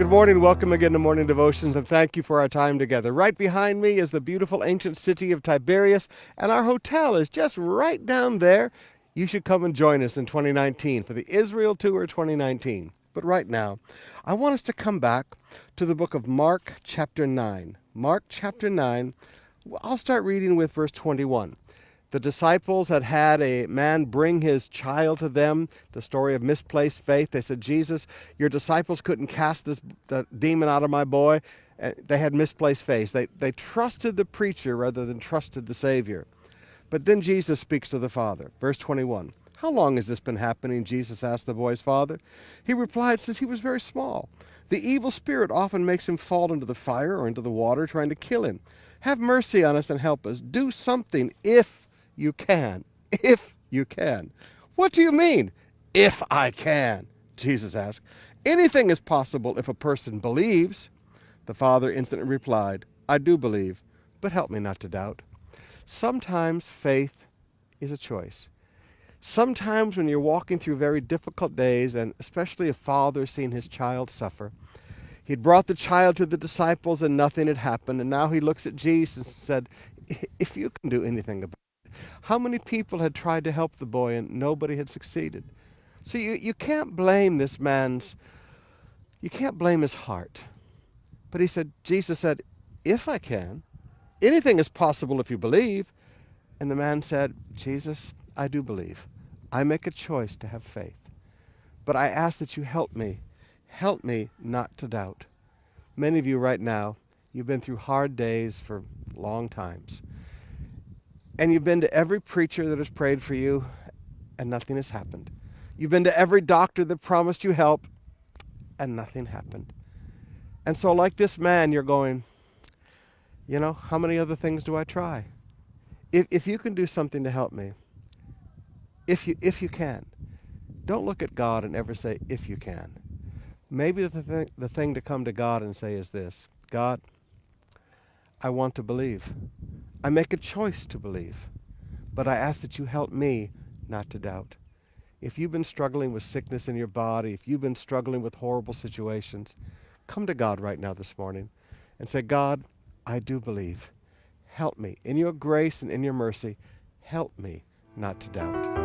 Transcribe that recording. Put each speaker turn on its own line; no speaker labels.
Good morning. Welcome again to Morning Devotions, and thank you for our time together. Right behind me is the beautiful ancient city of Tiberias, and our hotel is just right down there. You should come and join us in 2019 for the Israel Tour 2019. But right now, I want us to come back to the book of Mark chapter 9. Mark chapter 9, I'll start reading with verse 21. The disciples had a man bring his child to them, the story of misplaced faith. They said, Jesus, your disciples couldn't cast the demon out of my boy. They had misplaced faith. They trusted the preacher rather than trusted the Savior. But then Jesus speaks to the father. Verse 21. How long has this been happening? Jesus asked the boy's father. He replied, since he was very small. The evil spirit often makes him fall into the fire or into the water, trying to kill him. Have mercy on us and help us. Do something if you can. If you can. What do you mean, if I can? Jesus asked. Anything is possible if a person believes. The father instantly replied, I do believe, but help me not to doubt. Sometimes faith is a choice. Sometimes when you're walking through very difficult days, and especially a father seeing his child suffer, he'd brought the child to the disciples and nothing had happened, and now he looks at Jesus and said, if you can do anything about it. How many people had tried to help the boy and nobody had succeeded? So you can't blame this man's, you can't blame his heart. But Jesus said, if I can, anything is possible if you believe. And the man said, Jesus, I do believe. I make a choice to have faith. But I ask that you help me not to doubt. Many of you right now, you've been through hard days for long times. And you've been to every preacher that has prayed for you, and nothing has happened. You've been to every doctor that promised you help, and nothing happened. And so like this man, you're going, how many other things do I try? If you can do something to help me, if you can, don't look at God and ever say, if you can. Maybe the thing to come to God and say is this, God, I want to believe. I make a choice to believe, but I ask that you help me not to doubt. If you've been struggling with sickness in your body, if you've been struggling with horrible situations, come to God right now this morning and say, God, I do believe. Help me. In your grace and in your mercy, help me not to doubt.